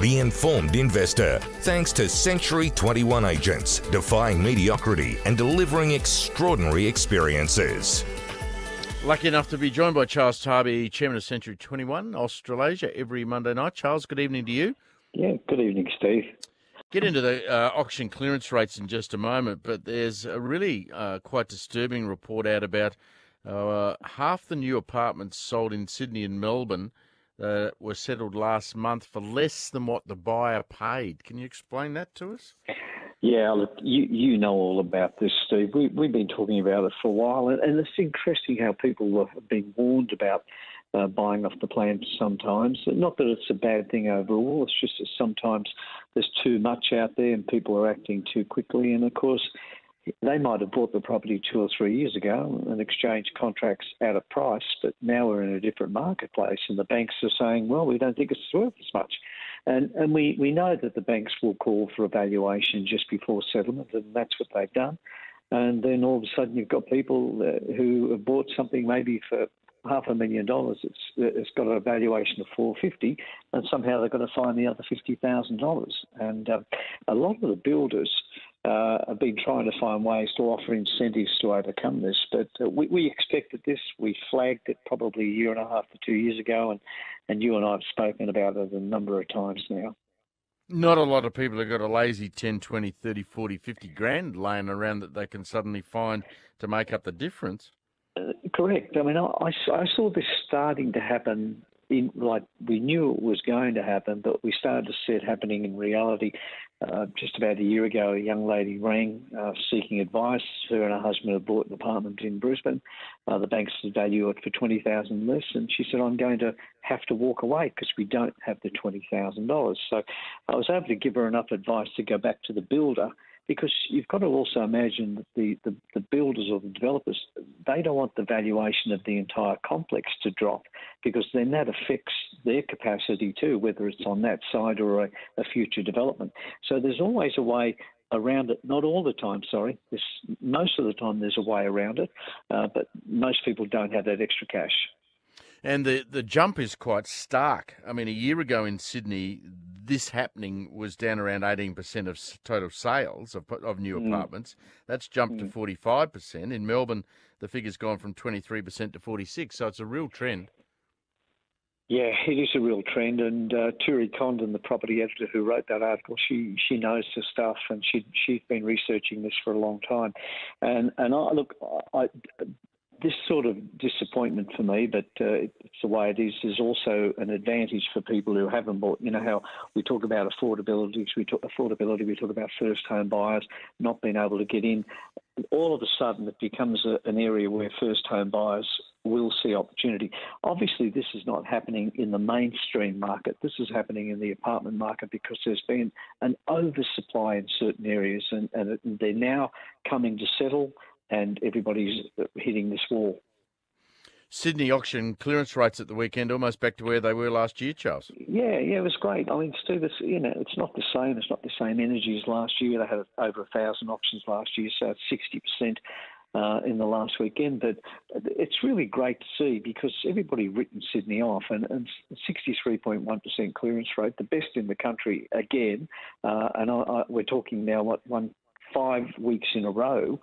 the informed investor. Thanks to Century 21 agents, defying mediocrity and delivering extraordinary experiences. Lucky enough to be joined by Charles Tarbey, Chairman of Century 21 Australasia, every Monday night. Charles, good evening to you. Yeah, good evening, Steve. Get into the auction clearance rates in just a moment, but there's a really quite disturbing report out about half the new apartments sold in Sydney and Melbourne were settled last month for less than what the buyer paid. Can you explain that to us? Yeah, look, you know all about this, Steve. We've been talking about it for a while, and it's interesting how people have been warned about buying off the plan sometimes. Not that it's a bad thing overall, it's just that sometimes there's too much out there and people are acting too quickly. And, of course, they might have bought the property 2 or 3 years ago and exchanged contracts out of price, but now we're in a different marketplace and the banks are saying, well, we don't think it's worth as much. And we know that the banks will call for a valuation just before settlement, and that's what they've done. And then all of a sudden you've got people who have bought something maybe for $500,000. It's got a valuation of $450,000, and somehow they've got to find the other $50,000. And a lot of the builders have been trying to find ways to offer incentives to overcome this. But we expected this. We flagged it probably a year and a half to 2 years ago, and you and I have spoken about it a number of times now. Not a lot of people have got a lazy 10, 20, 30, 40, 50 grand laying around that they can suddenly find to make up the difference. Correct. I mean, I saw this starting to happen we knew it was going to happen, but we started to see it happening in reality. Just about a year ago, a young lady rang seeking advice. Her and her husband had bought an apartment in Brisbane. The banks value it for $20,000 less, and she said, I'm going to have to walk away because we don't have the $20,000. So I was able to give her enough advice to go back to the builder, because you've got to also imagine that the builders or the developers, they don't want the valuation of the entire complex to drop, because then that affects their capacity too, whether it's on that side or a future development. So there's always a way around it. Not all the time, sorry. Most of the time there's a way around it, but most people don't have that extra cash. And the jump is quite stark. I mean, a year ago in Sydney, this happening was down around 18% of total sales of new apartments. That's jumped to 45%. In Melbourne, the figure's gone from 23% to 46%. So it's a real trend. Yeah, it is a real trend. And Turi Condon, the property editor who wrote that article, she knows the stuff, and she's been researching this for a long time. And this sort of disappointment for me, but it's the way it is also an advantage for people who haven't bought. You know how we talk about affordability, we talk about first home buyers not being able to get in. All of a sudden it becomes an area where first home buyers will see opportunity. Obviously this is not happening in the mainstream market. This is happening in the apartment market because there's been an oversupply in certain areas, and they're now coming to settle, and everybody's hitting this wall. Sydney auction clearance rates at the weekend almost back to where they were last year, Charles. Yeah, it was great. I mean, Steve, it's not the same. It's not the same energy as last year. They had over 1,000 auctions last year, so it's 60% in the last weekend. But it's really great to see, because everybody written Sydney off, and 63.1% clearance rate, the best in the country again. We're talking now 5 weeks in a row,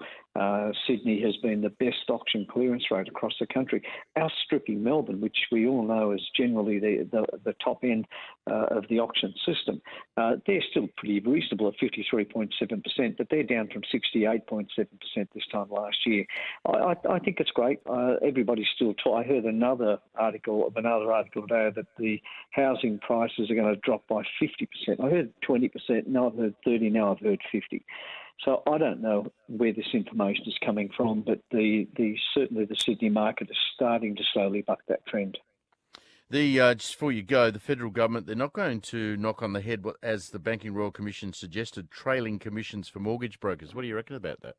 Sydney has been the best auction clearance rate across the country. Outstripping Melbourne, which we all know is generally the top end of the auction system. They're still pretty reasonable at 53.7%, but they're down from 68.7% this time last year. I think it's great. Everybody's still I heard another article today that the housing prices are going to drop by 50%. I heard 20%, now I've heard 30, now I've heard 50. So I don't know where this information is coming from, but certainly the Sydney market is starting to slowly buck that trend. Just before you go, the federal government, they're not going to knock on the head, as the Banking Royal Commission suggested, trailing commissions for mortgage brokers. What do you reckon about that?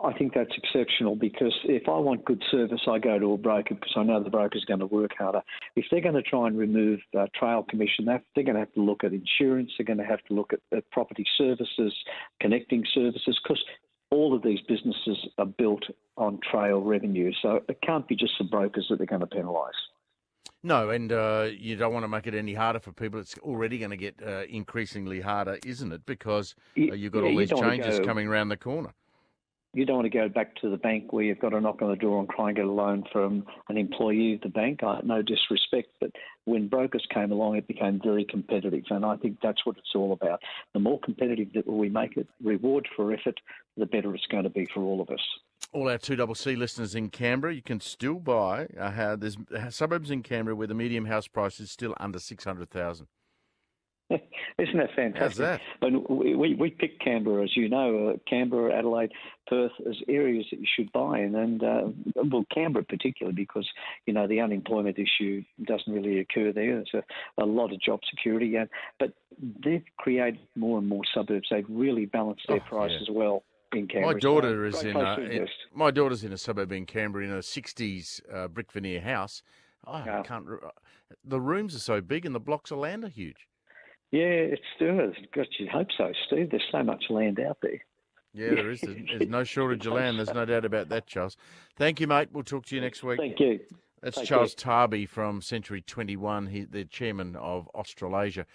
I think that's exceptional, because if I want good service, I go to a broker because I know the broker's going to work harder. If they're going to try and remove trail commission, they're going to have to look at insurance, they're going to have to look at property services, connecting services, because all of these businesses are built on trail revenue. So it can't be just the brokers that they're going to penalise. No, and you don't want to make it any harder for people. It's already going to get increasingly harder, isn't it? Because you've got all these changes coming around the corner. You don't want to go back to the bank where you've got to knock on the door and try and get a loan from an employee of the bank. No disrespect, but when brokers came along, it became very competitive, and I think that's what it's all about. The more competitive that we make it, reward for effort, the better it's going to be for all of us. All our 2CC listeners in Canberra, you can still buy. There's suburbs in Canberra where the medium house price is still under $600,000. Isn't that fantastic? How's that? And we picked Canberra, as you know, Canberra, Adelaide, Perth as areas that you should buy in, and well, Canberra particularly because the unemployment issue doesn't really occur there. There's a lot of job security, but they've created more and more suburbs. They've really balanced their prices well. In Canberra. My daughter's in a suburb in Canberra in a 60s brick veneer house. The rooms are so big and the blocks of land are huge. Yeah, it's got you hope so, Steve. There's so much land out there. Yeah, there is. There's no shortage of land. There's no doubt about that, Charles. Thank you, mate. We'll talk to you next week. Thank you. That's Charles Tarby from Century 21. He's the chairman of Australasia.